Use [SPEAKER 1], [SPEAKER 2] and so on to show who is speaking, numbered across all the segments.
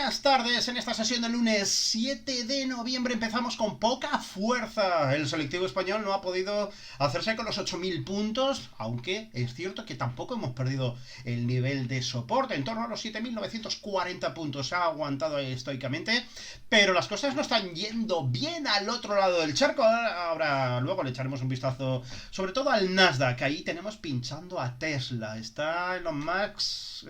[SPEAKER 1] buenas tardes. En esta sesión del lunes 7 de noviembre empezamos con poca fuerza. El selectivo español no ha podido hacerse con los 8.000 puntos, aunque es cierto que tampoco hemos perdido el nivel de soporte. En torno a los 7.940 puntos ha aguantado estoicamente, pero las cosas no están yendo bien al otro lado del charco. Ahora luego le echaremos un vistazo sobre todo al Nasdaq. Ahí tenemos pinchando a Tesla. Está Elon Musk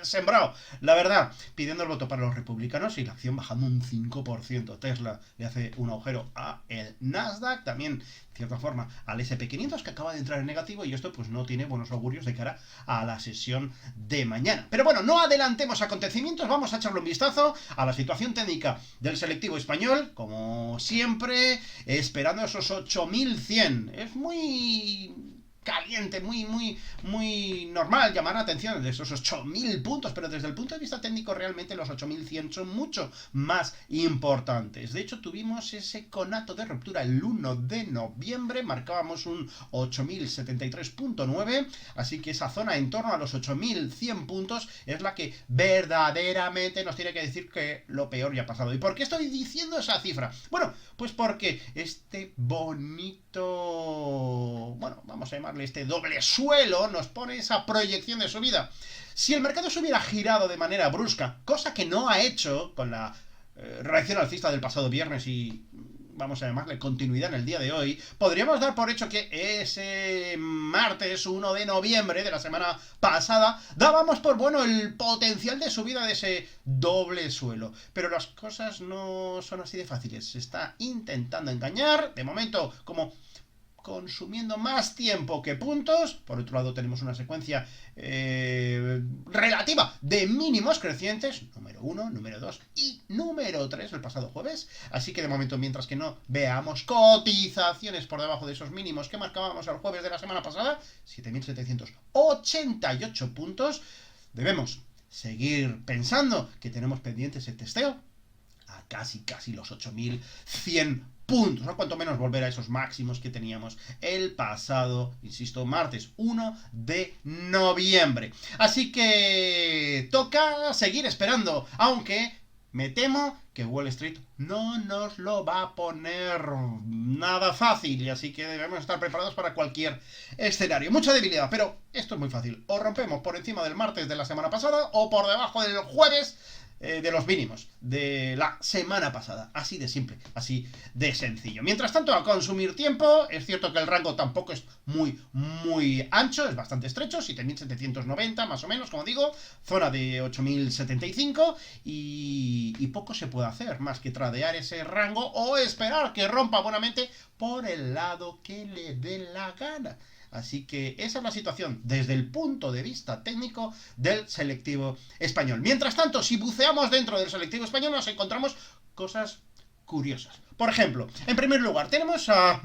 [SPEAKER 1] sembrado, la verdad, pidiendo el voto para los republicanos y la acción bajando un 5%. Tesla le hace un agujero a el Nasdaq, también de cierta forma al SP500, que acaba de entrar en negativo, y esto pues no tiene buenos augurios de cara a la sesión de mañana. Pero bueno, no adelantemos acontecimientos, vamos a echarle un vistazo a la situación técnica del selectivo español, como siempre, esperando esos 8.100. Es muy caliente, muy normal llamar la atención de esos 8.000 puntos, pero desde el punto de vista técnico realmente los 8.100 son mucho más importantes. De hecho, tuvimos ese conato de ruptura el 1 de noviembre, marcábamos un 8.073.9, así que esa zona en torno a los 8.100 puntos es la que verdaderamente nos tiene que decir que lo peor ya ha pasado. ¿Y por qué estoy diciendo esa cifra? Bueno, pues porque este bonito, bueno, vamos a llamarle este doble suelo, nos pone esa proyección de subida. Si el mercado se hubiera girado de manera brusca, cosa que no ha hecho con la reacción alcista del pasado viernes y vamos a llamarle continuidad en el día de hoy, podríamos dar por hecho que ese martes 1 de noviembre de la semana pasada dábamos por bueno el potencial de subida de ese doble suelo. Pero las cosas no son así de fáciles. Se está intentando engañar, de momento como consumiendo más tiempo que puntos. Por otro lado tenemos una secuencia relativa de mínimos crecientes, número 1, número 2 y número 3 el pasado jueves, así que de momento, mientras que no veamos cotizaciones por debajo de esos mínimos que marcábamos el jueves de la semana pasada, 7.788 puntos, debemos seguir pensando que tenemos pendiente ese testeo a casi los 8.100 puntos, o cuanto menos volver a esos máximos que teníamos el pasado, insisto, martes 1 de noviembre. Así que toca seguir esperando, aunque me temo que Wall Street no nos lo va a poner nada fácil, y así que debemos estar preparados para cualquier escenario. Mucha debilidad, pero esto es muy fácil. O rompemos por encima del martes de la semana pasada, o por debajo del jueves de los mínimos de la semana pasada. Así de simple, así de sencillo. Mientras tanto, a consumir tiempo. Es cierto que el rango tampoco es muy ancho, es bastante estrecho, 7.790 más o menos, como digo, zona de 8.075, y poco se puede hacer más que tradear ese rango o esperar que rompa buenamente por el lado que le dé la gana. Así que esa es la situación desde el punto de vista técnico del selectivo español. Mientras tanto, si buceamos dentro del selectivo español, nos encontramos cosas curiosas. Por ejemplo, en primer lugar, tenemos a...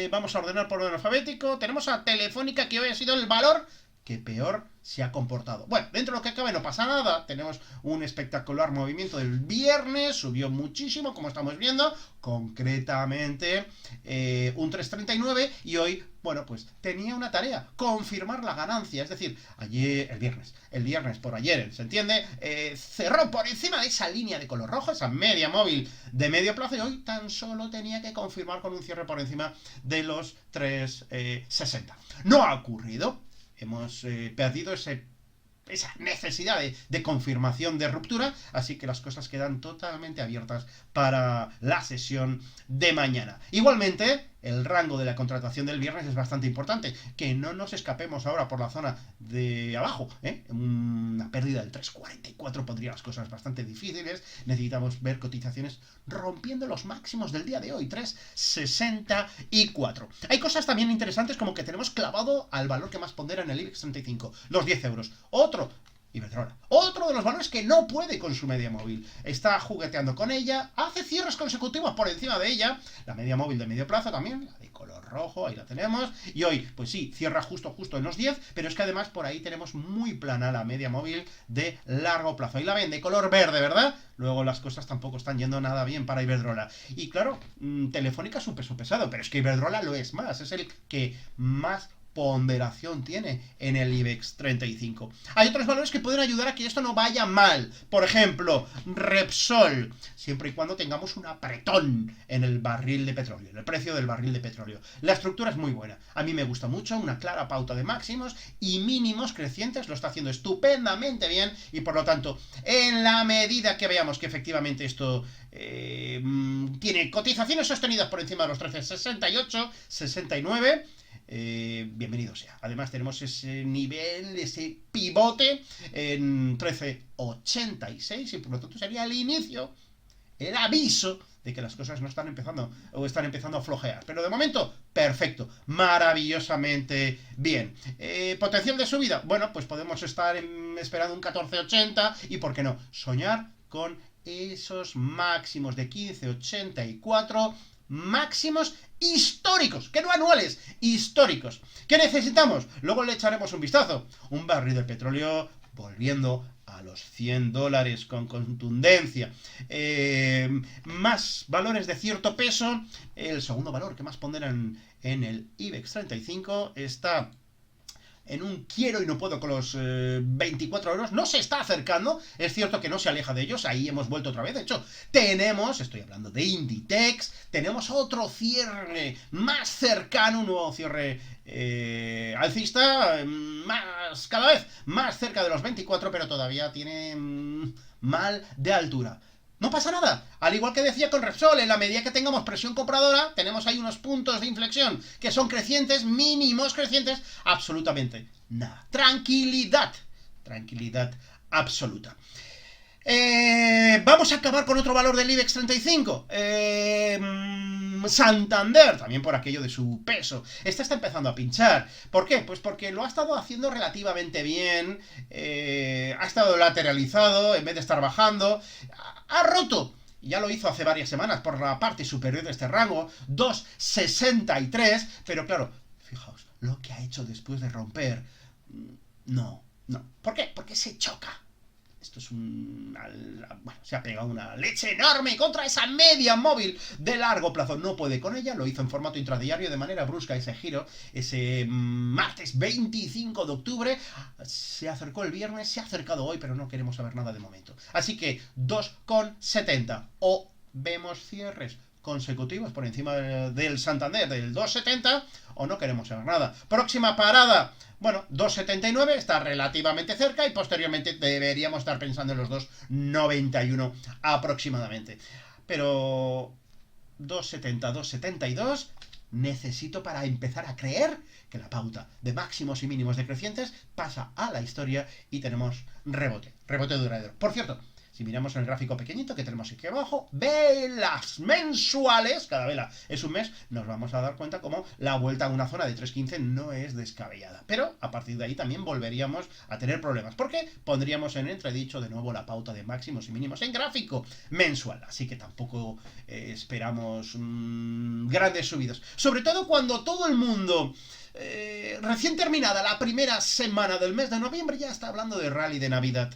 [SPEAKER 1] vamos a ordenar por orden alfabético. Tenemos a Telefónica, que hoy ha sido el valor que peor se ha comportado. Bueno, dentro de lo que cabe no pasa nada. Tenemos un espectacular movimiento del viernes, subió muchísimo, como estamos viendo, concretamente un 3,39, y hoy, bueno, pues tenía una tarea, confirmar la ganancia. Es decir, ayer, el viernes por ayer, ¿se entiende? Cerró por encima de esa línea de color rojo, esa media móvil de medio plazo, y hoy tan solo tenía que confirmar con un cierre por encima de los 3,60. No ha ocurrido. Hemos perdido esa necesidad de confirmación de ruptura, así que las cosas quedan totalmente abiertas para la sesión de mañana. Igualmente, el rango de la contratación del viernes es bastante importante, que no nos escapemos ahora por la zona de abajo, una pérdida del 3,44 pondría las cosas bastante difíciles. Necesitamos ver cotizaciones rompiendo los máximos del día de hoy, 3,64. Hay cosas también interesantes, como que tenemos clavado al valor que más pondera en el IBEX 35, los 10 euros. Iberdrola, otro de los valores que no puede con su media móvil, está jugueteando con ella, hace cierres consecutivos por encima de ella, la media móvil de medio plazo también, la de color rojo, ahí la tenemos, y hoy, pues sí, cierra justo en los 10, pero es que además por ahí tenemos muy plana la media móvil de largo plazo, ahí la ven, de color verde, ¿verdad? Luego las cosas tampoco están yendo nada bien para Iberdrola, y claro, Telefónica es un peso pesado, pero es que Iberdrola lo es más, es el que más ponderación tiene en el IBEX 35. Hay otros valores que pueden ayudar a que esto no vaya mal. Por ejemplo, Repsol, siempre y cuando tengamos un apretón en el barril de petróleo, en el precio del barril de petróleo. La estructura es muy buena. A mí me gusta mucho, una clara pauta de máximos y mínimos crecientes, lo está haciendo estupendamente bien y por lo tanto, en la medida que veamos que efectivamente esto tiene cotizaciones sostenidas por encima de los 13,68, 69, bienvenido sea. Además tenemos ese nivel, ese pivote en 13,86 y por lo tanto sería el inicio, el aviso de que las cosas no están empezando o están empezando a flojear. Pero de momento, perfecto, maravillosamente bien. ¿Potencial de subida? Bueno, pues podemos estar esperando un 14,80 y, ¿por qué no?, soñar con esos máximos de 15,84, máximos históricos, que no anuales, históricos. ¿Qué necesitamos? Luego le echaremos un vistazo. Un barril de petróleo volviendo a los $100 con contundencia. Más valores de cierto peso. El segundo valor que más ponderan en el IBEX 35 está en un quiero y no puedo con los 24 euros, no se está acercando, es cierto que no se aleja de ellos, ahí hemos vuelto otra vez, de hecho, estoy hablando de Inditex, tenemos otro cierre más cercano, un nuevo cierre alcista, cada vez más cerca de los 24, pero todavía tiene mal de altura. No pasa nada, al igual que decía con Repsol, en la medida que tengamos presión compradora, tenemos ahí unos puntos de inflexión que son crecientes, mínimos crecientes, absolutamente nada. Tranquilidad, tranquilidad absoluta. Vamos a acabar con otro valor del IBEX 35. Santander, también por aquello de su peso. Esta está empezando a pinchar. ¿Por qué? Pues porque lo ha estado haciendo relativamente bien. Ha estado lateralizado en vez de estar bajando. Ha roto. Ya lo hizo hace varias semanas por la parte superior de este rango, 2,63. Pero claro, fijaos, lo que ha hecho después de romper. No. ¿Por qué? Porque se choca. Esto es se ha pegado una leche enorme contra esa media móvil de largo plazo. No puede con ella, lo hizo en formato intradiario de manera brusca ese giro, ese martes 25 de octubre. Se acercó el viernes, se ha acercado hoy, pero no queremos saber nada de momento. Así que 2,70. O vemos cierres consecutivos por encima del Santander, del 2,70, o no queremos saber nada. Próxima parada, bueno, 2,79, está relativamente cerca y posteriormente deberíamos estar pensando en los 2,91 aproximadamente. Pero 2,70, 2,72 necesito para empezar a creer que la pauta de máximos y mínimos decrecientes pasa a la historia y tenemos rebote duradero. Por cierto, si miramos en el gráfico pequeñito que tenemos aquí abajo, velas mensuales, cada vela es un mes, nos vamos a dar cuenta como la vuelta a una zona de 3,15 no es descabellada. Pero a partir de ahí también volveríamos a tener problemas, porque pondríamos en entredicho de nuevo la pauta de máximos y mínimos en gráfico mensual. Así que tampoco esperamos grandes subidas. Sobre todo cuando todo el mundo, recién terminada la primera semana del mes de noviembre, ya está hablando de rally de Navidad.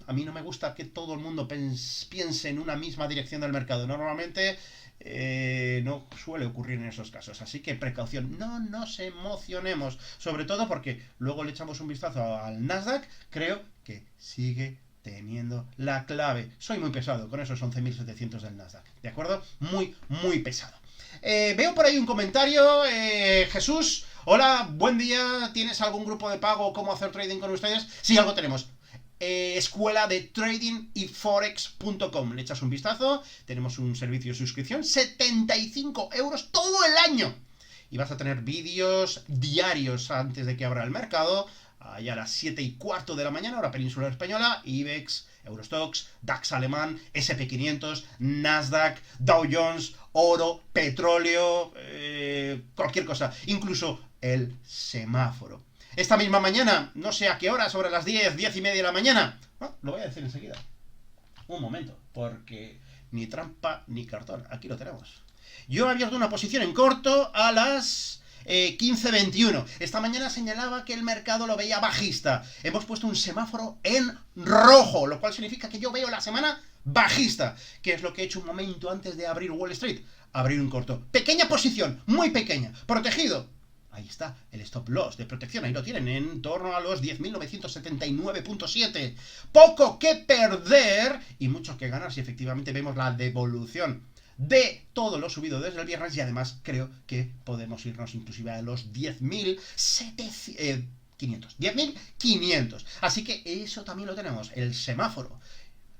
[SPEAKER 1] A mí no me gusta que todo el mundo piense en una misma dirección del mercado. Normalmente no suele ocurrir en esos casos. Así que precaución, no nos emocionemos. Sobre todo porque luego le echamos un vistazo al Nasdaq. Creo que sigue teniendo la clave. Soy muy pesado con esos 11.700 del Nasdaq. ¿De acuerdo? Muy, muy pesado. Veo por ahí un comentario. Jesús, hola, buen día. ¿Tienes algún grupo de pago o cómo hacer trading con ustedes? Sí, algo tenemos. Escuela de trading y forex.com. Le echas un vistazo, tenemos un servicio de suscripción, 75 euros todo el año. Y vas a tener vídeos diarios antes de que abra el mercado, allá a las 7:15 de la mañana, hora peninsular española, IBEX, Eurostoxx, DAX alemán, SP500, Nasdaq, Dow Jones, oro, petróleo, cualquier cosa, incluso el semáforo. Esta misma mañana, no sé a qué hora, sobre las 10, 10:30 de la mañana. Lo voy a decir enseguida. Un momento, porque ni trampa ni cartón. Aquí lo tenemos. Yo he abierto una posición en corto a las 15:21. Esta mañana señalaba que el mercado lo veía bajista. Hemos puesto un semáforo en rojo, lo cual significa que yo veo la semana bajista. ¿Qué es lo que he hecho un momento antes de abrir Wall Street? Abrir un corto. Pequeña posición, muy pequeña. Protegido Ahí está, el stop loss de protección, ahí lo tienen, en torno a los 10.979.7. Poco que perder y mucho que ganar si efectivamente vemos la devolución de todo lo subido desde el viernes, y además creo que podemos irnos inclusive a los 10.700. 10.500. Así que eso también lo tenemos, el semáforo.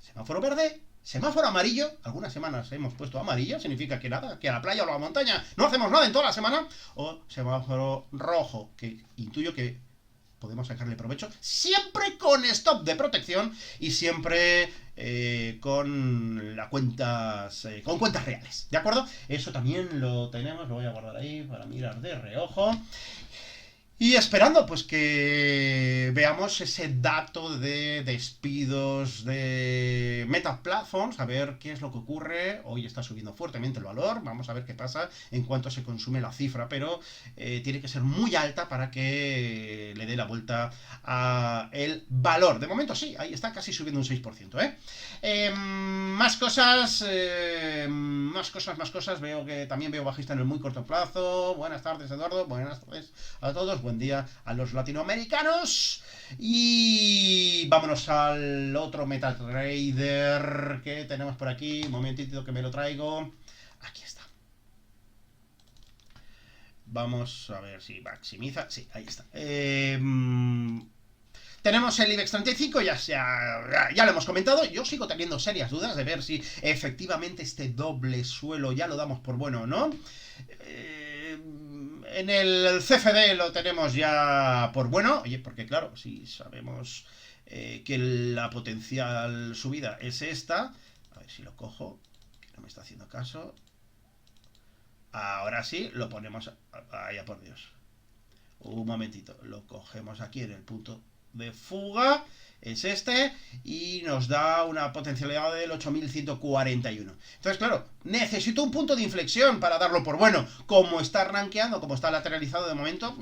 [SPEAKER 1] Semáforo verde, semáforo amarillo. Algunas semanas hemos puesto amarillo, significa que nada, que a la playa o a la montaña no hacemos nada en toda la semana. O semáforo rojo, que intuyo que podemos sacarle provecho, siempre con stop de protección y siempre con cuentas reales, ¿de acuerdo? Eso también lo tenemos, lo voy a guardar ahí para mirar de reojo. Y esperando pues que veamos ese dato de despidos de Meta Platforms, a ver qué es lo que ocurre. Hoy está subiendo fuertemente el valor, vamos a ver qué pasa en cuanto se consume la cifra, pero tiene que ser muy alta para que le dé la vuelta a el valor. De momento sí, ahí está casi subiendo un 6%, más cosas, más cosas. También veo bajista en el muy corto plazo. Buenas tardes, Eduardo, buenas tardes a todos. Buen día a los latinoamericanos. Y vámonos al otro MetaTrader que tenemos por aquí. Un momentito que me lo traigo. Aquí está. Vamos a ver si maximiza. Sí, ahí está. Tenemos el IBEX 35, ya lo hemos comentado. Yo sigo teniendo serias dudas de ver si efectivamente este doble suelo ya lo damos por bueno o no. En el CFD lo tenemos ya por bueno. Oye, porque claro, si sabemos que la potencial subida es esta. A ver si lo cojo, que no me está haciendo caso. Ahora sí, lo ponemos... Vaya por Dios. Un momentito, lo cogemos aquí en el punto de fuga, es este, y nos da una potencialidad del 8.141. Entonces, claro, necesito un punto de inflexión para darlo por bueno. Como está rankeando, como está lateralizado de momento,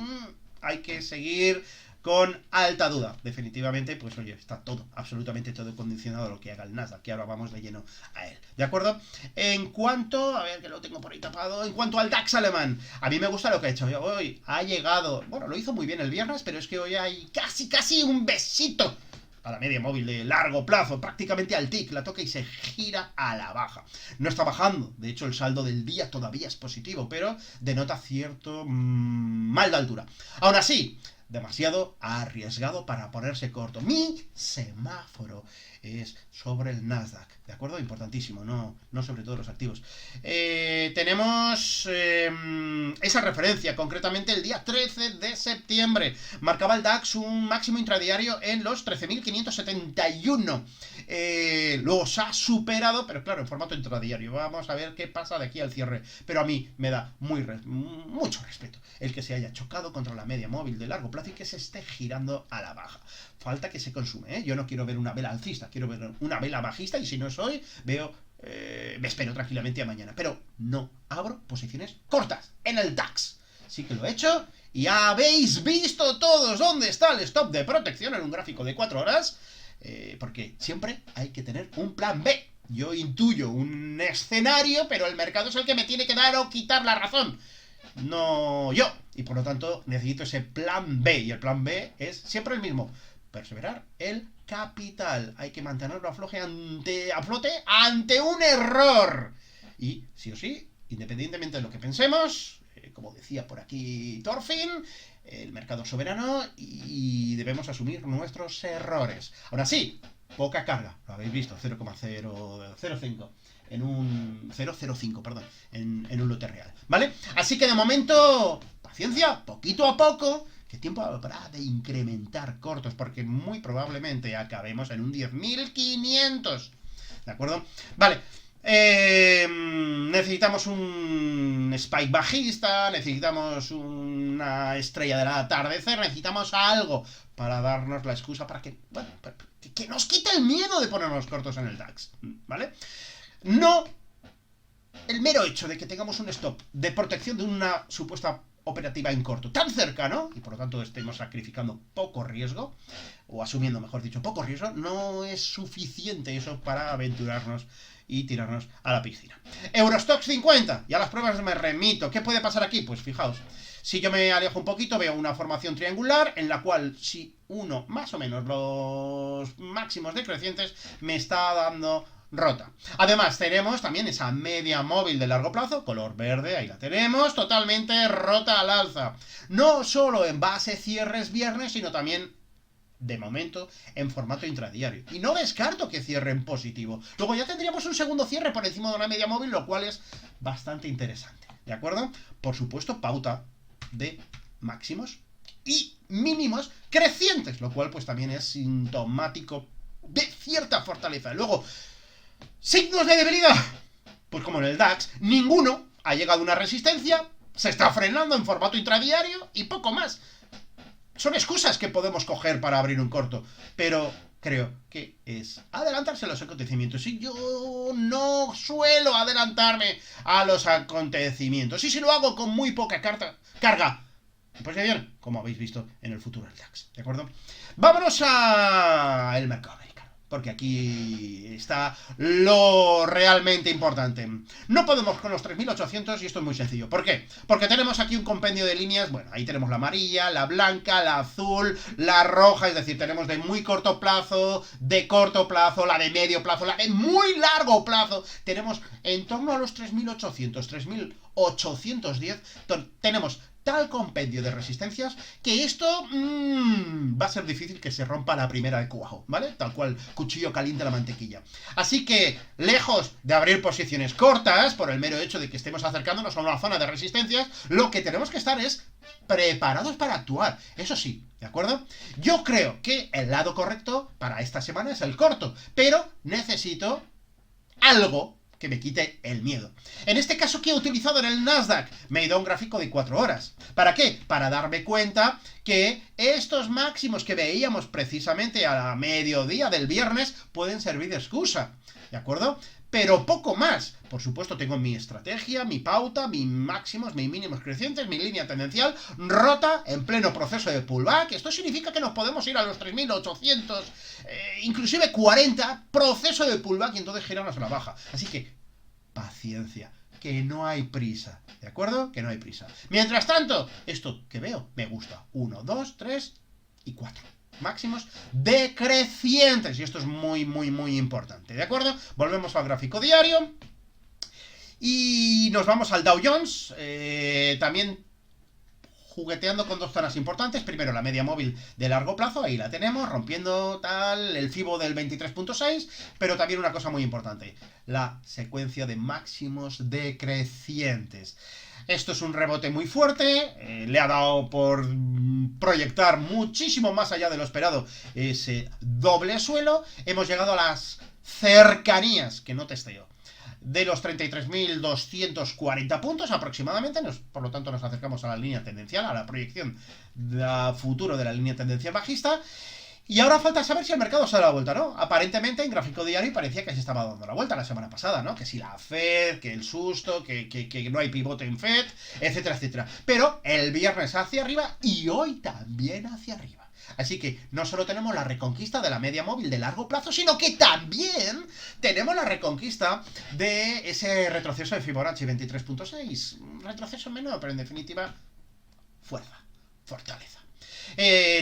[SPEAKER 1] hay que seguir con alta duda. Definitivamente, pues oye, está todo, absolutamente todo condicionado a lo que haga el Nasdaq, que ahora vamos de lleno a él. ¿De acuerdo? En cuanto, a ver que lo tengo por ahí tapado, en cuanto al DAX alemán, a mí me gusta lo que ha hecho hoy. Ha llegado, bueno, lo hizo muy bien el viernes, pero es que hoy hay casi un besito a la media móvil de largo plazo, prácticamente al tick, la toca y se gira a la baja. No está bajando, de hecho el saldo del día todavía es positivo, pero denota cierto mal de altura. Aún así, demasiado arriesgado para ponerse corto. Mi semáforo es sobre el Nasdaq, ¿de acuerdo? Importantísimo, no sobre todos los activos. Tenemos esa referencia, concretamente el día 13 de septiembre. Marcaba el DAX un máximo intradiario en los 13.571. Luego se ha superado, pero claro, en formato intradiario. Vamos a ver qué pasa de aquí al cierre. Pero a mí me da mucho respeto el que se haya chocado contra la media móvil de largo plazo y que se esté girando a la baja. Falta que se consume, ¿eh? Yo no quiero ver una vela alcista, quiero ver una vela bajista, y si no es hoy, me espero tranquilamente a mañana. Pero no abro posiciones cortas en el DAX. Sí que lo he hecho y habéis visto todos dónde está el stop de protección en un gráfico de 4 horas. Porque siempre hay que tener un plan B. Yo intuyo un escenario, pero el mercado es el que me tiene que dar o quitar la razón, no yo. Y por lo tanto necesito ese plan B. Y el plan B es siempre el mismo: perseverar el capital. Hay que mantenerlo a flote ante un error. Y sí o sí, independientemente de lo que pensemos, como decía por aquí Thorfinn, el mercado es soberano y debemos asumir nuestros errores. Ahora sí, poca carga, lo habéis visto, 0,005 en un 0,05, perdón, en un lote real, ¿vale? Así que de momento, paciencia, poquito a poco, que tiempo habrá de incrementar cortos, porque muy probablemente acabemos en un 10.500, ¿de acuerdo? Vale. Necesitamos un spike bajista, necesitamos una estrella del atardecer, necesitamos algo para darnos la excusa para que, bueno, que nos quite el miedo de ponernos cortos en el DAX, ¿vale? No el mero hecho de que tengamos un stop de protección de una supuesta operativa en corto tan cercano, y por lo tanto estemos sacrificando poco riesgo, o asumiendo, mejor dicho, poco riesgo, no es suficiente eso para aventurarnos y tirarnos a la piscina. Eurostoxx 50, y a las pruebas me remito. ¿Qué puede pasar aquí? Pues fijaos, Si yo me alejo un poquito, veo una formación triangular en la cual si uno más o menos los máximos decrecientes me está dando rota. Además tenemos también esa media móvil de largo plazo, color verde, ahí la tenemos, totalmente rota al alza. No solo en base cierres viernes, sino también de momento en formato intradiario. Y no descarto que cierre en positivo. Luego ya tendríamos un segundo cierre por encima de una media móvil, lo cual es bastante interesante. ¿De acuerdo? Por supuesto, pauta de máximos y mínimos crecientes, lo cual pues también es sintomático de cierta fortaleza. Luego, signos de debilidad. Pues como en el DAX, ninguno ha llegado a una resistencia, se está frenando en formato intradiario y poco más. Son excusas que podemos coger para abrir un corto, pero creo que es adelantarse a los acontecimientos. Y yo no suelo adelantarme a los acontecimientos. Y si lo hago con muy poca carga, pues ya bien, como habéis visto en el futuro del DAX. ¿De acuerdo? Vámonos al mercado americano, porque aquí está lo realmente importante. No podemos con los 3.800 y esto es muy sencillo. ¿Por qué? Porque tenemos aquí un compendio de líneas, bueno, ahí tenemos la amarilla, la blanca, la azul, la roja, es decir, tenemos de muy corto plazo, de corto plazo, la de medio plazo, la de muy largo plazo. Tenemos en torno a los 3.800, 3.810, tenemos tal compendio de resistencias que esto va a ser difícil que se rompa la primera de cuajo, ¿vale? Tal cual, cuchillo caliente la mantequilla. Así que, lejos de abrir posiciones cortas, por el mero hecho de que estemos acercándonos a una zona de resistencias, lo que tenemos que estar es preparados para actuar. Eso sí, ¿de acuerdo? Yo creo que el lado correcto para esta semana es el corto, pero necesito algo que me quite el miedo. En este caso, ¿qué he utilizado en el Nasdaq? Me he ido a un gráfico de 4 horas. ¿Para qué? Para darme cuenta que estos máximos que veíamos precisamente a mediodía del viernes pueden servir de excusa. ¿De acuerdo? Pero poco más. Por supuesto, tengo mi estrategia, mi pauta, mis máximos, mis mínimos crecientes, mi línea tendencial rota en pleno proceso de pullback. Esto significa que nos podemos ir a los 3.800, inclusive 40, proceso de pullback y entonces girarnos a la baja. Así que, paciencia, que no hay prisa. ¿De acuerdo? Que no hay prisa. Mientras tanto, esto que veo me gusta. 1, 2, 3 y 4. Máximos decrecientes. Y esto es muy, muy, muy importante. ¿De acuerdo? Volvemos al gráfico diario. Y nos vamos al Dow Jones. También jugueteando con dos zonas importantes. Primero la media móvil de largo plazo. Ahí la tenemos. Rompiendo tal el FIBO del 23.6. Pero también una cosa muy importante. La secuencia de máximos decrecientes. Esto es un rebote muy fuerte, le ha dado por proyectar muchísimo más allá de lo esperado ese doble suelo. Hemos llegado a las cercanías, que no testeo, de los 33.240 puntos aproximadamente, por lo tanto nos acercamos a la línea tendencial, a la proyección a futuro de la línea tendencial bajista. Y ahora falta saber si el mercado se da la vuelta, ¿no? Aparentemente en gráfico diario parecía que se estaba dando la vuelta la semana pasada, ¿no? Que si la Fed, que el susto, que no hay pivote en Fed, etcétera, etcétera. Pero el viernes hacia arriba y hoy también hacia arriba. Así que no solo tenemos la reconquista de la media móvil de largo plazo, sino que también tenemos la reconquista de ese retroceso de Fibonacci 23.6. Retroceso menor, pero en definitiva, fuerza, fortaleza.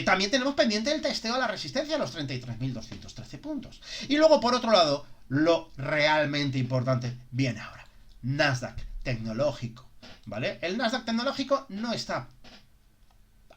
[SPEAKER 1] También tenemos pendiente el testeo a la resistencia a los 33.213 puntos. Y luego, por otro lado, lo realmente importante viene ahora. Nasdaq tecnológico, ¿vale? El Nasdaq tecnológico no está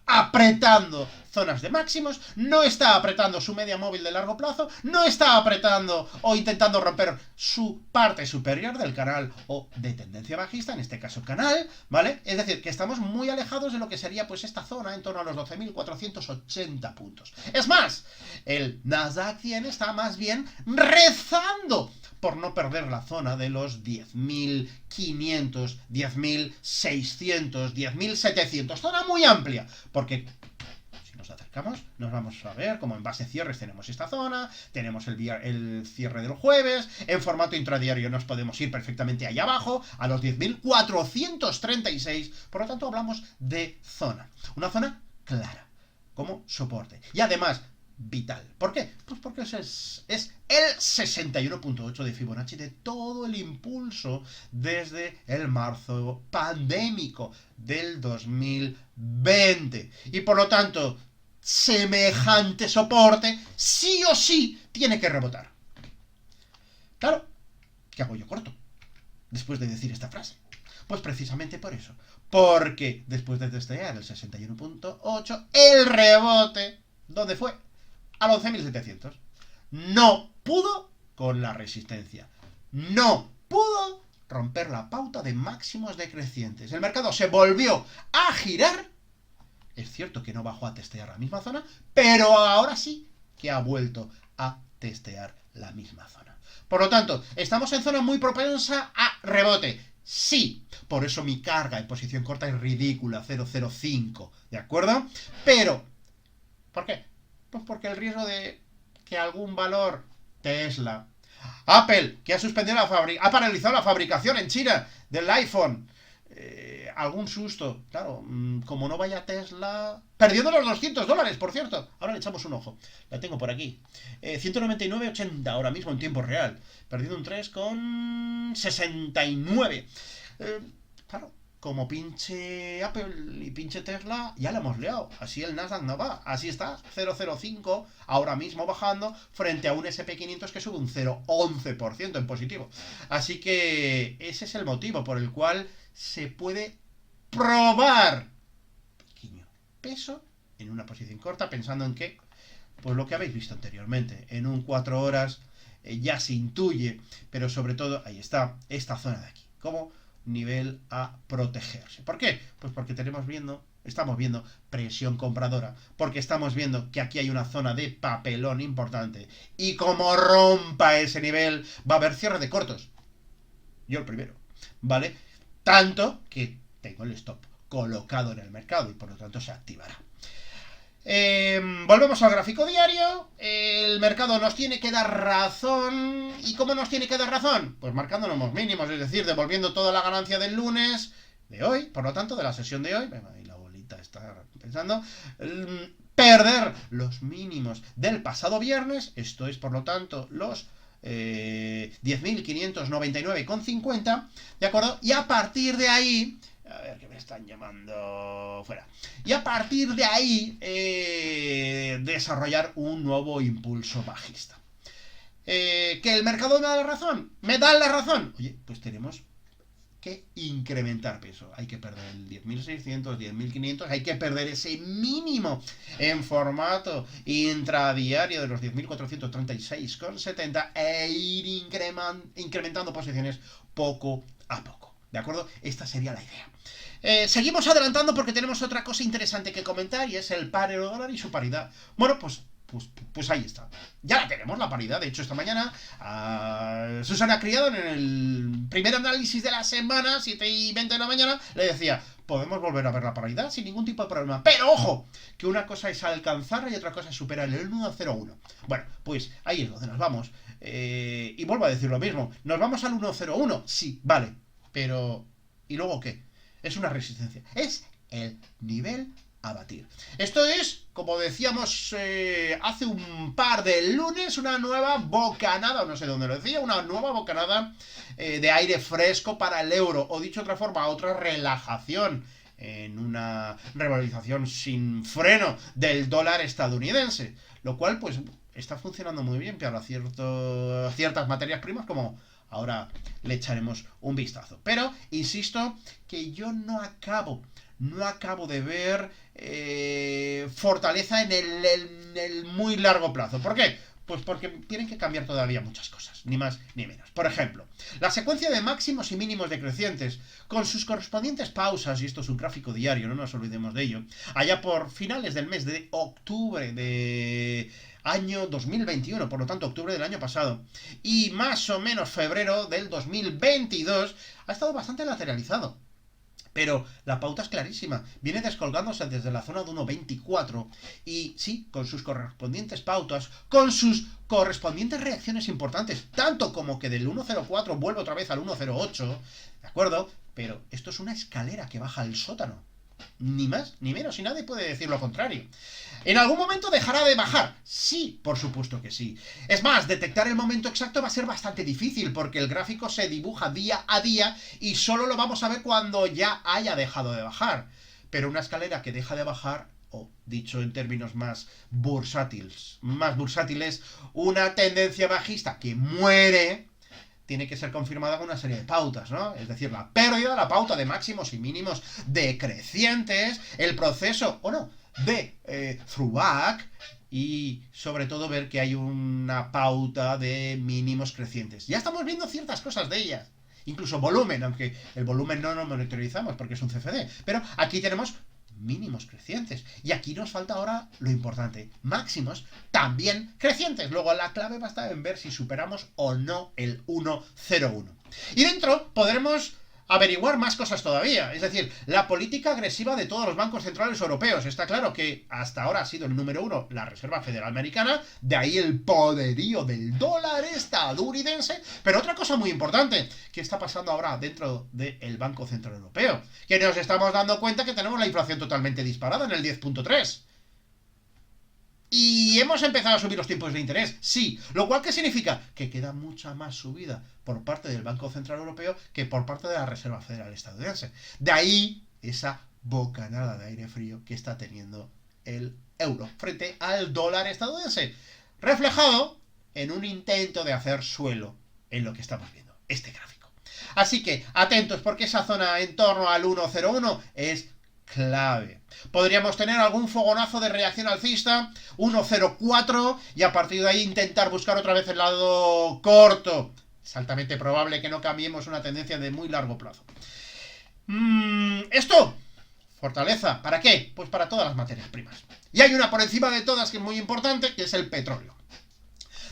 [SPEAKER 1] apretando zonas de máximos, no está apretando su media móvil de largo plazo, no está apretando o intentando romper su parte superior del canal o de tendencia bajista, en este caso canal, ¿vale? Es decir, que estamos muy alejados de lo que sería pues esta zona en torno a los 12.480 puntos. Es más, el Nasdaq 100 está más bien rezando por no perder la zona de los 10.500, 10.600, 10.700, zona muy amplia, porque si nos acercamos nos vamos a ver como en base cierres tenemos esta zona, tenemos el cierre del jueves, en formato intradiario nos podemos ir perfectamente allá abajo, a los 10.436, por lo tanto hablamos de zona, una zona clara, como soporte, y además vital. ¿Por qué? Pues porque es el 61.8 de Fibonacci de todo el impulso desde el marzo pandémico del 2020. Y por lo tanto, semejante soporte sí o sí tiene que rebotar. Claro, ¿qué hago yo corto después de decir esta frase? Pues precisamente por eso. Porque después de testear el 61.8, el rebote, ¿dónde fue? Al 11.700. No pudo con la resistencia. No pudo romper la pauta de máximos decrecientes. El mercado se volvió a girar. Es cierto que no bajó a testear la misma zona, pero ahora sí que ha vuelto a testear la misma zona. Por lo tanto, estamos en zona muy propensa a rebote. Sí, por eso mi carga en posición corta es ridícula, 0,05, ¿de acuerdo? Pero, ¿por qué? Pues porque el riesgo de que algún valor, Tesla, Apple, que ha suspendido ha paralizado la fabricación en China del iPhone, algún susto, claro, como no vaya Tesla, perdiendo los $200, por cierto, ahora le echamos un ojo, la tengo por aquí, 199,80 ahora mismo en tiempo real, perdiendo un 3,69, claro, como pinche Apple y pinche Tesla, ya la hemos liado. Así el Nasdaq no va. Así está, 0,05, ahora mismo bajando, frente a un SP500 que sube un 0,11% en positivo. Así que ese es el motivo por el cual se puede probar pequeño peso en una posición corta, pensando en que, pues lo que habéis visto anteriormente, en un 4 horas ya se intuye, pero sobre todo, ahí está, esta zona de aquí. Como nivel a protegerse. ¿Por qué? Pues porque estamos viendo presión compradora, porque estamos viendo que aquí hay una zona de papelón importante, y como rompa ese nivel, va a haber cierre de cortos. Yo el primero, ¿vale? Tanto que tengo el stop colocado en el mercado y por lo tanto se activará. Volvemos al gráfico diario. El mercado nos tiene que dar razón. ¿Y cómo nos tiene que dar razón? Pues marcándonos los mínimos, es decir, devolviendo toda la ganancia del lunes, de hoy, por lo tanto, de la sesión de hoy. Ahí la bolita está pensando. Perder los mínimos del pasado viernes, esto es, por lo tanto, los 10.599,50, ¿de acuerdo? Y a partir de ahí, a ver, que me están llamando fuera. Y a partir de ahí, desarrollar un nuevo impulso bajista. ¿Que el mercado me da la razón? ¿Me da la razón? Oye, pues tenemos que incrementar peso. Hay que perder el 10.600, 10.500, hay que perder ese mínimo en formato intradiario de los 10.436,70 e ir incrementando posiciones poco a poco. ¿De acuerdo? Esta sería la idea. Seguimos adelantando porque tenemos otra cosa interesante que comentar y es el par euro-dólar y su paridad. Bueno, pues ahí está. Ya la tenemos, la paridad. De hecho, esta mañana Susana Criado, en el primer análisis de la semana, 7:20 de la mañana, le decía, podemos volver a ver la paridad sin ningún tipo de problema. Pero ojo, que una cosa es alcanzarla y otra cosa es superar el 1,01. Bueno, pues ahí es donde nos vamos. Y vuelvo a decir lo mismo. ¿Nos vamos al 1,01? Sí, vale. Pero, ¿y luego qué? Es una resistencia. Es el nivel a batir. Esto es, como decíamos hace un par de lunes, una nueva bocanada, no sé dónde lo decía, una nueva bocanada de aire fresco para el euro, o dicho de otra forma, otra relajación en una revalorización sin freno del dólar estadounidense, lo cual pues está funcionando muy bien para ciertas materias primas, como ahora le echaremos un vistazo. Pero, insisto, que yo no acabo de ver fortaleza en el muy largo plazo. ¿Por qué? Pues porque tienen que cambiar todavía muchas cosas, ni más ni menos. Por ejemplo, la secuencia de máximos y mínimos decrecientes, con sus correspondientes pausas, y esto es un gráfico diario, no nos olvidemos de ello, allá por finales del mes de octubre de año 2021, por lo tanto octubre del año pasado, y más o menos febrero del 2022, ha estado bastante lateralizado. Pero la pauta es clarísima, viene descolgándose desde la zona de 1,24 y sí, con sus correspondientes pautas, con sus correspondientes reacciones importantes, tanto como que del 1,04 vuelve otra vez al 1,08, ¿de acuerdo? Pero esto es una escalera que baja al sótano. Ni más, ni menos, y nadie puede decir lo contrario. ¿En algún momento dejará de bajar? Sí, por supuesto que sí. Es más, detectar el momento exacto va a ser bastante difícil porque el gráfico se dibuja día a día y solo lo vamos a ver cuando ya haya dejado de bajar. Pero una escalera que deja de bajar, o dicho en términos más bursátiles, una tendencia bajista que muere, tiene que ser confirmada con una serie de pautas, ¿no? Es decir, la pérdida de la pauta de máximos y mínimos decrecientes, el proceso, o no, de throwback y sobre todo ver que hay una pauta de mínimos crecientes. Ya estamos viendo ciertas cosas de ellas. Incluso volumen, aunque el volumen no lo monitorizamos porque es un CFD. Pero aquí tenemos mínimos crecientes. Y aquí nos falta ahora lo importante, máximos también crecientes. Luego la clave va a estar en ver si superamos o no el 1,01. Y dentro podremos averiguar más cosas todavía. Es decir, la política agresiva de todos los bancos centrales europeos. Está claro que hasta ahora ha sido el número uno la Reserva Federal Americana, de ahí el poderío del dólar estadounidense. Pero otra cosa muy importante, ¿qué está pasando ahora dentro del Banco Central Europeo? Que nos estamos dando cuenta que tenemos la inflación totalmente disparada en el 10,3. Y hemos empezado a subir los tipos de interés, sí. Lo cual, ¿qué significa? Que queda mucha más subida por parte del Banco Central Europeo que por parte de la Reserva Federal estadounidense. De ahí esa bocanada de aire frío que está teniendo el euro frente al dólar estadounidense. Reflejado en un intento de hacer suelo en lo que estamos viendo, este gráfico. Así que, atentos, porque esa zona en torno al 1,01 es clave. Podríamos tener algún fogonazo de reacción alcista, 1,04, y a partir de ahí intentar buscar otra vez el lado corto. Es altamente probable que no cambiemos una tendencia de muy largo plazo. Esto, fortaleza, ¿para qué? Pues para todas las materias primas. Y hay una por encima de todas que es muy importante, que es el petróleo.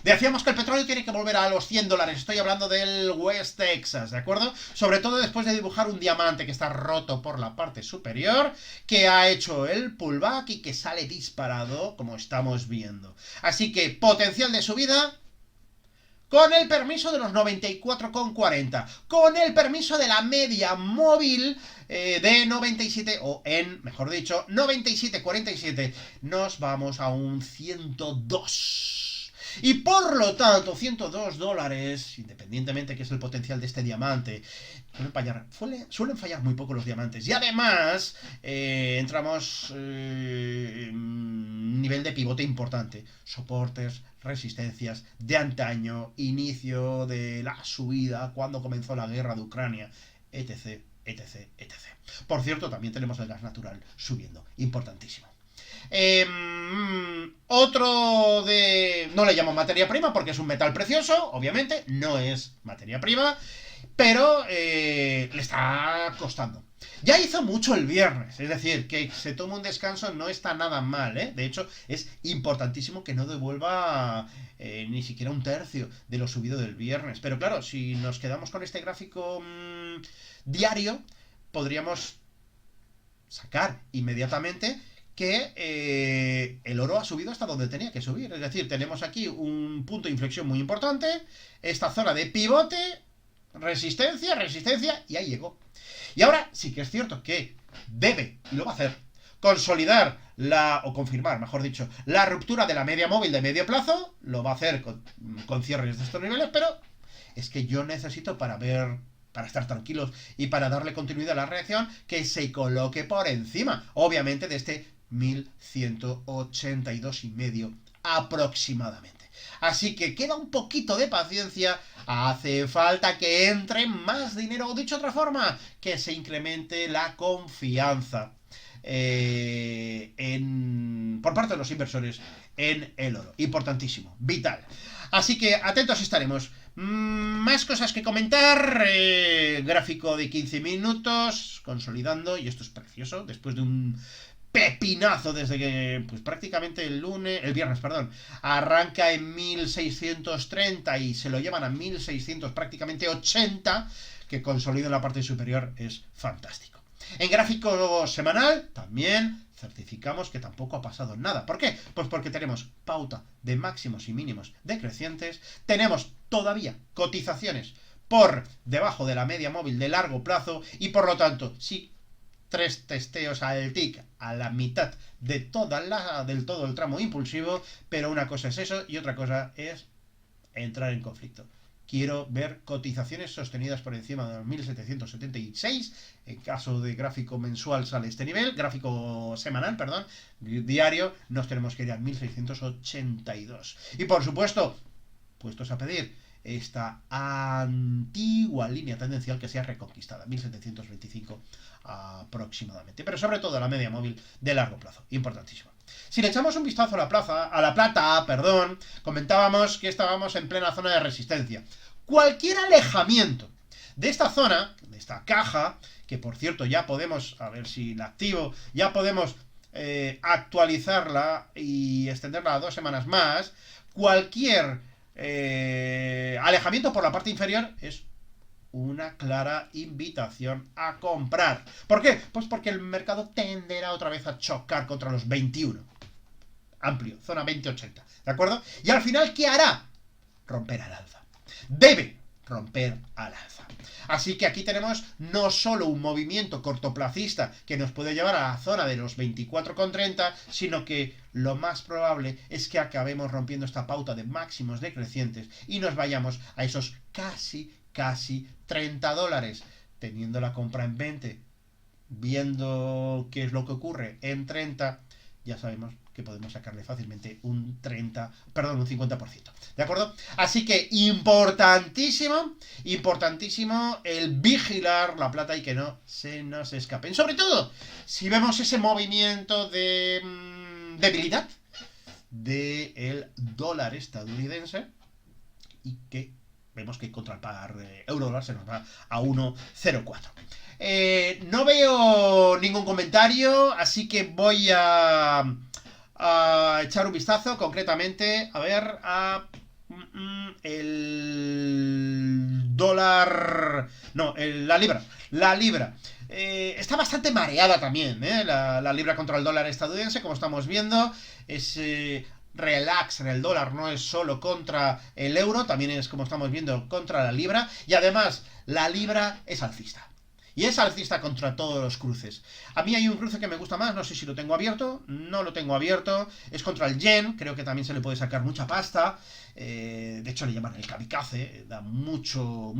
[SPEAKER 1] Decíamos que el petróleo tiene que volver a los $100. Estoy hablando del West Texas, ¿de acuerdo? Sobre todo después de dibujar un diamante que está roto por la parte superior, que ha hecho el pullback y que sale disparado, como estamos viendo. Así que potencial de subida con el permiso de los 94,40, con el permiso de la media móvil de 97, o en, mejor dicho, 97,47, nos vamos a un 102. Y por lo tanto, $102, independientemente que es el potencial de este diamante, suelen fallar muy poco los diamantes. Y además, entramos en nivel de pivote importante. Soportes, resistencias de antaño, inicio de la subida, cuando comenzó la guerra de Ucrania, etc, etc, etc. Por cierto, también tenemos el gas natural subiendo, importantísimo. Otro de... No le llamo materia prima porque es un metal precioso, obviamente, no es materia prima, pero le está costando. Ya hizo mucho el viernes, es decir, que se tome un descanso no está nada mal, ¿eh? De hecho, es importantísimo que no devuelva ni siquiera un tercio de lo subido del viernes. Pero claro, si nos quedamos con este gráfico diario, podríamos sacar inmediatamente que el oro ha subido hasta donde tenía que subir. Es decir, tenemos aquí un punto de inflexión muy importante, esta zona de pivote, resistencia, resistencia, y ahí llegó. Y ahora sí que es cierto que debe, y lo va a hacer, consolidar o confirmar, mejor dicho, la ruptura de la media móvil de medio plazo, lo va a hacer con cierres de estos niveles, pero es que yo necesito para estar tranquilos y para darle continuidad a la reacción, que se coloque por encima, obviamente, de este 1182,5 aproximadamente. Así que queda un poquito de paciencia, hace falta que entre más dinero, o dicho de otra forma, que se incremente la confianza por parte de los inversores en el oro. Importantísimo, vital. Así que atentos estaremos. Más cosas que comentar. Gráfico de 15 minutos, consolidando, y esto es precioso, después de un pepinazo desde que, pues prácticamente el viernes, arranca en 1630 y se lo llevan a 1600, prácticamente 80, que consolida en la parte superior, es fantástico. En gráfico semanal, también certificamos que tampoco ha pasado nada. ¿Por qué? Pues porque tenemos pauta de máximos y mínimos decrecientes, tenemos todavía cotizaciones por debajo de la media móvil de largo plazo y por lo tanto, si 3 testeos al tick a la mitad de del todo el tramo impulsivo, pero una cosa es eso y otra cosa es entrar en conflicto. Quiero ver cotizaciones sostenidas por encima de los 1776. En caso de gráfico mensual sale este nivel. Gráfico semanal, perdón. Diario nos tenemos que ir a 1682. Y por supuesto, puestos a pedir esta antigua línea tendencial que sea reconquistada. 1725 aproximadamente. Pero sobre todo la media móvil de largo plazo. Importantísimo. Si le echamos un vistazo a la plata, comentábamos que estábamos en plena zona de resistencia. Cualquier alejamiento de esta zona, de esta caja, que por cierto ya podemos, a ver si la activo, ya podemos actualizarla y extenderla a 2 semanas más, cualquier alejamiento por la parte inferior es una clara invitación a comprar. ¿Por qué? Pues porque el mercado tenderá otra vez a chocar contra los 21. Amplio, zona 2080. ¿De acuerdo? Y al final, ¿qué hará? Romper al alza. Debe romper al alza. Así que aquí tenemos no solo un movimiento cortoplacista que nos puede llevar a la zona de los 24,30, sino que lo más probable es que acabemos rompiendo esta pauta de máximos decrecientes y nos vayamos a esos casi $30, teniendo la compra en 20, viendo qué es lo que ocurre en 30, ya sabemos que podemos sacarle fácilmente un 50%. ¿De acuerdo? Así que importantísimo el vigilar la plata y que no se nos escapen. Sobre todo, si vemos ese movimiento de debilidad del dólar estadounidense y que vemos que contra el par euro-dólar se nos va a 1,04. No veo ningún comentario, así que voy a echar un vistazo concretamente, a ver, a el dólar, no, la libra. Está bastante mareada también, la libra contra el dólar estadounidense, como estamos viendo. Es relax en el dólar, no es solo contra el euro, también es, como estamos viendo, contra la libra. Y además, la libra es alcista. Y es alcista contra todos los cruces. A mí hay un cruce que me gusta más, no sé si lo tengo abierto, no lo tengo abierto, es contra el yen, creo que también se le puede sacar mucha pasta, de hecho le llaman el kamikaze, da mucho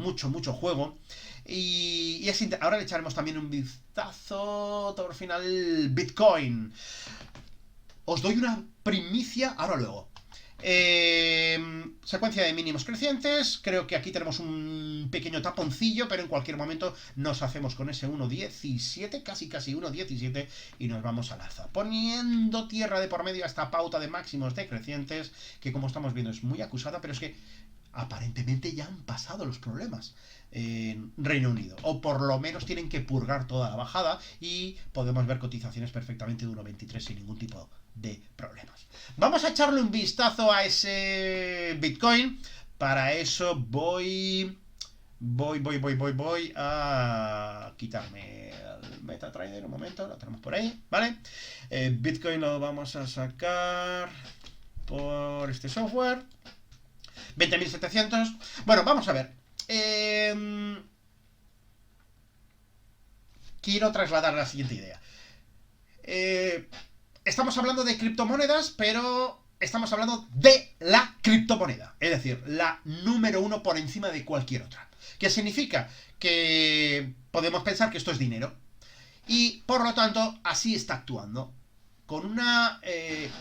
[SPEAKER 1] juego. Y ahora le echaremos también un vistazo por final Bitcoin. Os doy una primicia, ahora luego. Secuencia de mínimos crecientes. Creo que aquí tenemos un pequeño taponcillo, pero en cualquier momento nos hacemos con ese 1.17, casi 1.17, y nos vamos al alza, poniendo tierra de por medio a esta pauta de máximos decrecientes, que como estamos viendo es muy acusada, pero es que aparentemente ya han pasado los problemas en Reino Unido, o por lo menos tienen que purgar toda la bajada y podemos ver cotizaciones perfectamente de 1.23 sin ningún tipo de problemas. Vamos a echarle un vistazo a ese Bitcoin. Para eso voy a quitarme el MetaTrader un momento, lo tenemos por ahí, ¿vale? Bitcoin lo vamos a sacar por este software. 20.700. Bueno, vamos a ver. Quiero trasladar la siguiente idea. Estamos hablando de criptomonedas, pero estamos hablando de la criptomoneda. Es decir, la número uno por encima de cualquier otra. ¿Qué significa? Que podemos pensar que esto es dinero. Y, por lo tanto, así está actuando. Con una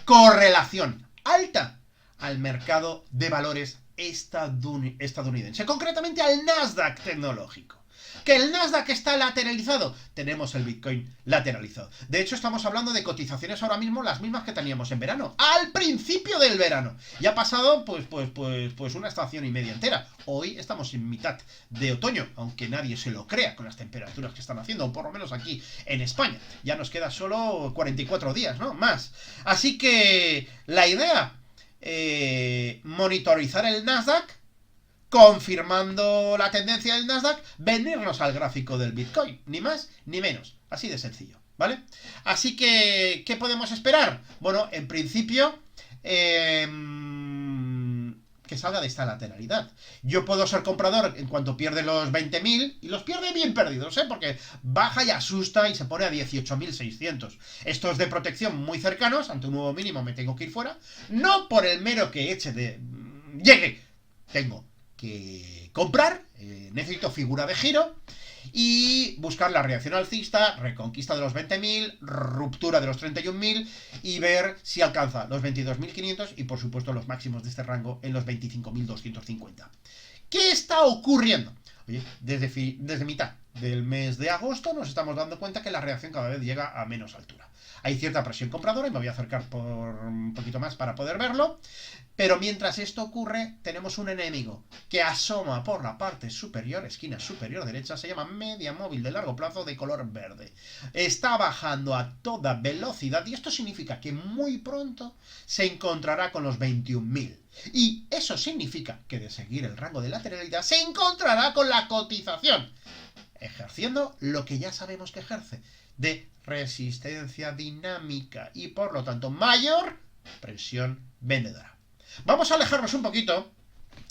[SPEAKER 1] correlación alta al mercado de valores estadounidense, concretamente al Nasdaq tecnológico. ¿Que el Nasdaq está lateralizado? Tenemos el Bitcoin lateralizado. De hecho, estamos hablando de cotizaciones ahora mismo las mismas que teníamos en verano, al principio del verano. Y ha pasado pues una estación y media entera. Hoy estamos en mitad de otoño, aunque nadie se lo crea con las temperaturas que están haciendo, o por lo menos aquí en España. Ya nos queda solo 44 días, ¿no? Más. Así que la idea, monitorizar el Nasdaq, confirmando la tendencia del Nasdaq, venirnos al gráfico del Bitcoin, ni más ni menos, así de sencillo, ¿vale? Así que, ¿qué podemos esperar? Bueno, en principio, que que salga de esta lateralidad. Yo puedo ser comprador en cuanto pierde los 20.000 y los pierde bien perdidos, porque baja y asusta y se pone a 18.600. Estos de protección muy cercanos, ante un nuevo mínimo me tengo que ir fuera, no por el mero que eche de... llegue, tengo que comprar, necesito figura de giro y buscar la reacción alcista, reconquista de los 20.000, ruptura de los 31.000 y ver si alcanza los 22.500 y por supuesto los máximos de este rango en los 25.250. ¿Qué está ocurriendo? Oye, desde mitad del mes de agosto nos estamos dando cuenta que la reacción cada vez llega a menos altura. Hay cierta presión compradora y me voy a acercar por un poquito más para poder verlo. Pero mientras esto ocurre, tenemos un enemigo que asoma por la parte superior, esquina superior derecha, se llama media móvil de largo plazo de color verde. Está bajando a toda velocidad y esto significa que muy pronto se encontrará con los 21.000. Y eso significa que de seguir el rango de lateralidad se encontrará con la cotización, ejerciendo lo que ya sabemos que ejerce, de resistencia dinámica y por lo tanto mayor presión vendedora. Vamos a alejarnos un poquito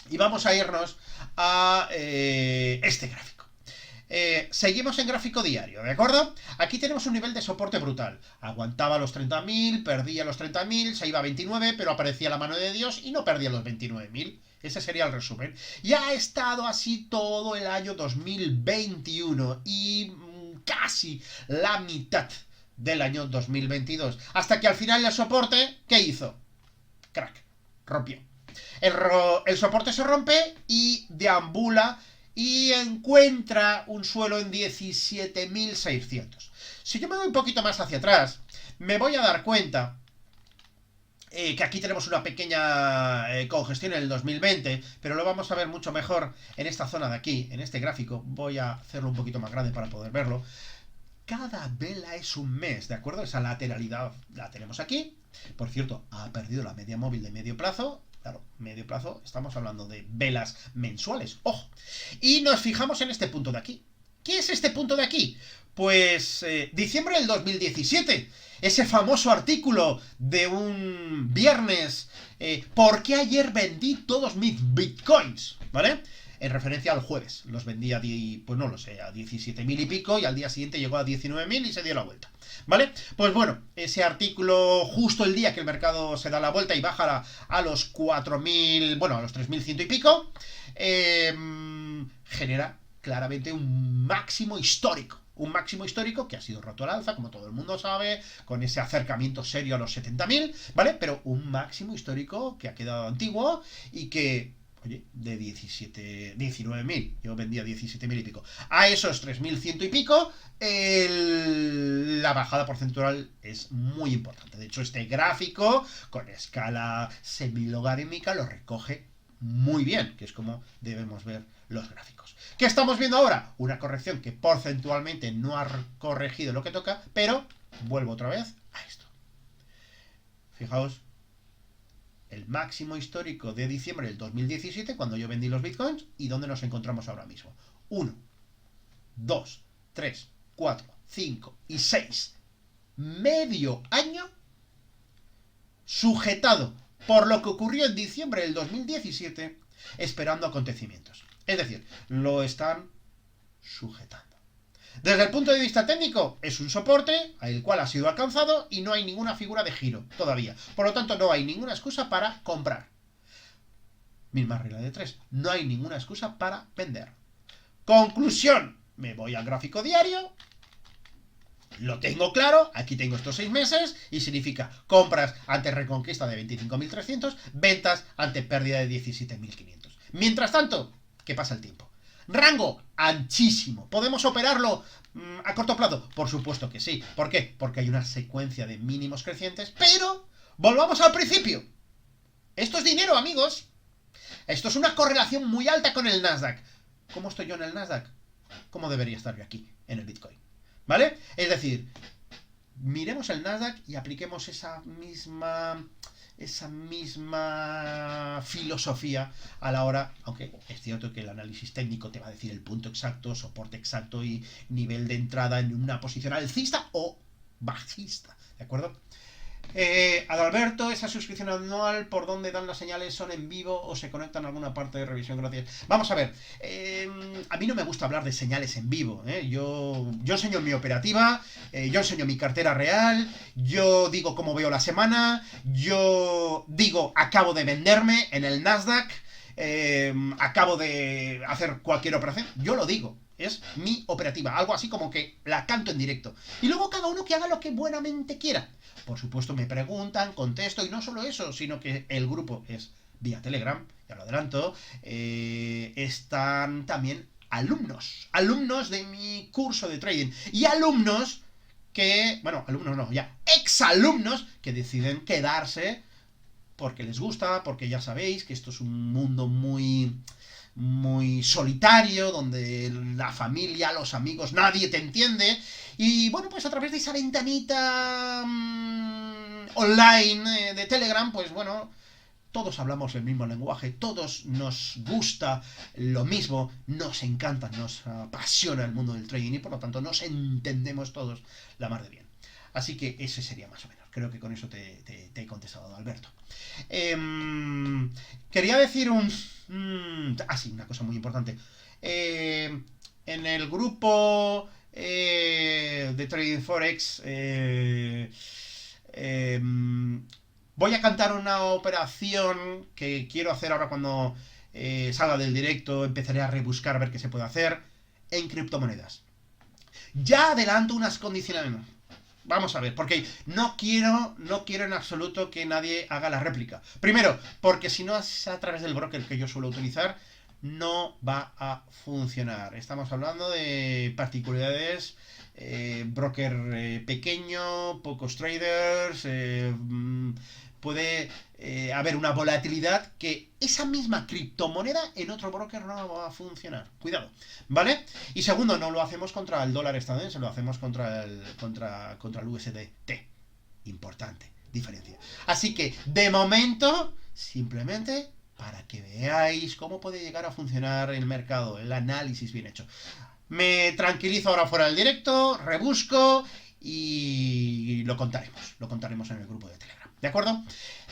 [SPEAKER 1] y vamos a irnos a este gráfico. Seguimos en gráfico diario, ¿de acuerdo? Aquí tenemos un nivel de soporte brutal. Aguantaba los 30.000, perdía los 30.000, se iba a 29, pero aparecía la mano de Dios y no perdía los 29.000. Ese sería el resumen. Y ha estado así todo el año 2021 y casi la mitad del año 2022. Hasta que al final el soporte, ¿qué hizo? Crack, rompió. El soporte se rompe y deambula y encuentra un suelo en 17.600. Si yo me voy un poquito más hacia atrás, me voy a dar cuenta que aquí tenemos una pequeña congestión en el 2020, pero lo vamos a ver mucho mejor en esta zona de aquí, en este gráfico. Voy a hacerlo un poquito más grande para poder verlo. Cada vela es un mes, ¿de acuerdo? Esa lateralidad la tenemos aquí. Por cierto, ha perdido la media móvil de medio plazo. Claro, medio plazo, estamos hablando de velas mensuales, ojo. Y nos fijamos en este punto de aquí. ¿Qué es este punto de aquí? Pues diciembre del 2017. Ese famoso artículo de un viernes. ¿Por qué ayer vendí todos mis bitcoins? ¿Vale? En referencia al jueves. Los vendí a, pues no lo sé, a 17.000 y pico y al día siguiente llegó a 19.000 y se dio la vuelta. ¿Vale? Pues bueno, ese artículo justo el día que el mercado se da la vuelta y baja a los 4.000, bueno, a los 3.100 y pico, genera claramente un máximo histórico. Un máximo histórico que ha sido roto al alza, como todo el mundo sabe, con ese acercamiento serio a los 70.000, ¿vale? Pero un máximo histórico que ha quedado antiguo y que, oye, de 19.000, yo vendía 17.000 y pico, a esos 3.100 y pico, la bajada porcentual es muy importante. De hecho, este gráfico, con escala semilogarítmica, lo recoge muy bien, que es como debemos ver los gráficos. ¿Qué estamos viendo ahora? Una corrección que porcentualmente no ha corregido lo que toca, pero vuelvo otra vez a esto. Fijaos, el máximo histórico de diciembre del 2017, cuando yo vendí los bitcoins, y dónde nos encontramos ahora mismo. 1, 2, 3, 4, 5 y 6. Medio año sujetado por lo que ocurrió en diciembre del 2017, esperando acontecimientos. Es decir, lo están sujetando. Desde el punto de vista técnico, es un soporte al cual ha sido alcanzado y no hay ninguna figura de giro todavía. Por lo tanto, no hay ninguna excusa para comprar. Misma regla de 3. No hay ninguna excusa para vender. Conclusión. Me voy al gráfico diario. Lo tengo claro, aquí tengo estos 6 meses y significa compras ante reconquista de 25.300, ventas ante pérdida de 17.500. Mientras tanto, ¿qué pasa el tiempo? Rango anchísimo. ¿Podemos operarlo a corto plazo? Por supuesto que sí. ¿Por qué? Porque hay una secuencia de mínimos crecientes, pero volvamos al principio. Esto es dinero, amigos. Esto es una correlación muy alta con el Nasdaq. ¿Cómo estoy yo en el Nasdaq? ¿Cómo debería estar yo aquí, en el Bitcoin? ¿Vale? Es decir, miremos el Nasdaq y apliquemos esa misma filosofía a la hora, aunque es cierto que el análisis técnico te va a decir el punto exacto, soporte exacto y nivel de entrada en una posición alcista o bajista, ¿de acuerdo? Adalberto, esa suscripción anual, ¿por dónde dan las señales? ¿Son en vivo o se conectan a alguna parte de revisión? Gracias. Vamos a ver, a mí no me gusta hablar de señales en vivo. Yo enseño mi operativa, yo enseño mi cartera real, yo digo cómo veo la semana, yo digo acabo de venderme en el Nasdaq, acabo de hacer cualquier operación, yo lo digo. Es mi operativa, algo así como que la canto en directo. Y luego cada uno que haga lo que buenamente quiera. Por supuesto me preguntan, contesto, y no solo eso, sino que el grupo es vía Telegram, ya lo adelanto. Están también alumnos de mi curso de trading. Y alumnos que, bueno, alumnos no, ya, exalumnos que deciden quedarse porque les gusta, porque ya sabéis que esto es un mundo muy solitario, donde la familia, los amigos, nadie te entiende. Y bueno, pues a través de esa ventanita online de Telegram, pues bueno, todos hablamos el mismo lenguaje, todos nos gusta lo mismo, nos encanta, nos apasiona el mundo del trading y por lo tanto nos entendemos todos la mar de bien. Así que ese sería más o menos. Creo que con eso te he contestado, Alberto. Quería decir sí, una cosa muy importante. En el grupo de Trading Forex voy a cantar una operación que quiero hacer ahora cuando salga del directo. Empezaré a rebuscar a ver qué se puede hacer en criptomonedas. Ya adelanto unas condiciones. Vamos a ver, porque no quiero en absoluto que nadie haga la réplica. Primero, porque si no es a través del broker que yo suelo utilizar, no va a funcionar. Estamos hablando de particularidades, broker pequeño, pocos traders, puede haber una volatilidad que esa misma criptomoneda en otro broker no va a funcionar. Cuidado, ¿vale? Y segundo, no lo hacemos contra el dólar estadounidense, lo hacemos contra el USDT. Importante diferencia. Así que, de momento, simplemente para que veáis cómo puede llegar a funcionar el mercado, el análisis bien hecho. Me tranquilizo ahora fuera del directo, rebusco y lo contaremos en el grupo de Telegram. ¿De acuerdo?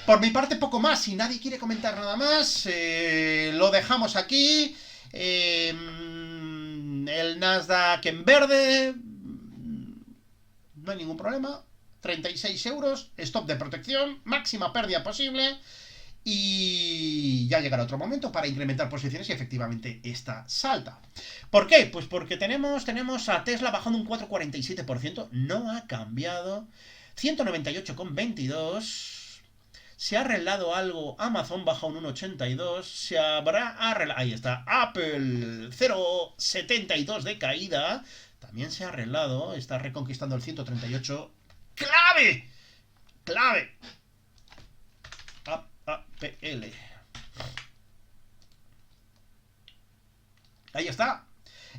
[SPEAKER 1] Por mi parte, poco más. Si nadie quiere comentar nada más, lo dejamos aquí. El Nasdaq en verde. No hay ningún problema. 36 euros. Stop de protección. Máxima pérdida posible. Y ya llegará otro momento para incrementar posiciones y efectivamente esta salta. ¿Por qué? Pues porque tenemos a Tesla bajando un 4,47%. No ha cambiado. 198,22. Se ha arreglado algo. Amazon baja un 1,82. Se habrá arreglado. Ahí está. Apple 0,72 de caída. También se ha arreglado. Está reconquistando el 138. ¡Clave! ¡Clave! APL. Ahí está.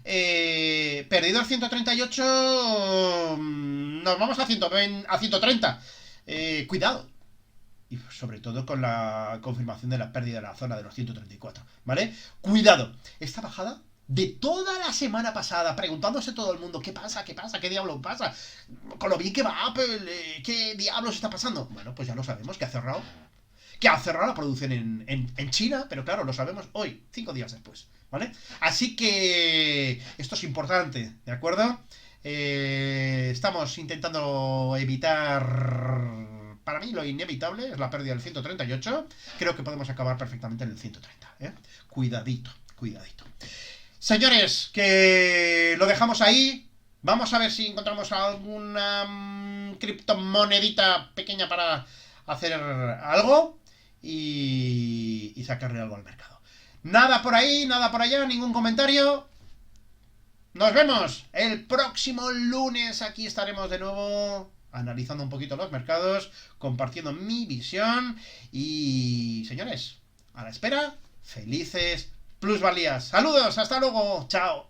[SPEAKER 1] Perdido el 138. Nos vamos a 130. Cuidado. Y sobre todo con la confirmación de la pérdida de la zona de los 134. ¿Vale? Cuidado. Esta bajada de toda la semana pasada, preguntándose todo el mundo, ¿qué pasa? ¿Qué pasa? ¿Qué diablo pasa? Con lo bien que va Apple, ¿qué diablos está pasando? Bueno, pues ya lo sabemos, que ha cerrado la producción en China, pero claro, lo sabemos hoy, 5 días después, ¿vale? Así que esto es importante, ¿de acuerdo? Estamos intentando evitar, para mí lo inevitable es la pérdida del 138, creo que podemos acabar perfectamente en el 130, ¿eh? Cuidadito. Señores, que lo dejamos ahí. Vamos a ver si encontramos alguna criptomonedita pequeña para hacer algo y sacarle algo al mercado. Nada por ahí, nada por allá, ningún comentario. Nos vemos el próximo lunes. Aquí estaremos de nuevo analizando un poquito los mercados, compartiendo mi visión y, señores, a la espera, felices plusvalías. Saludos, hasta luego, chao.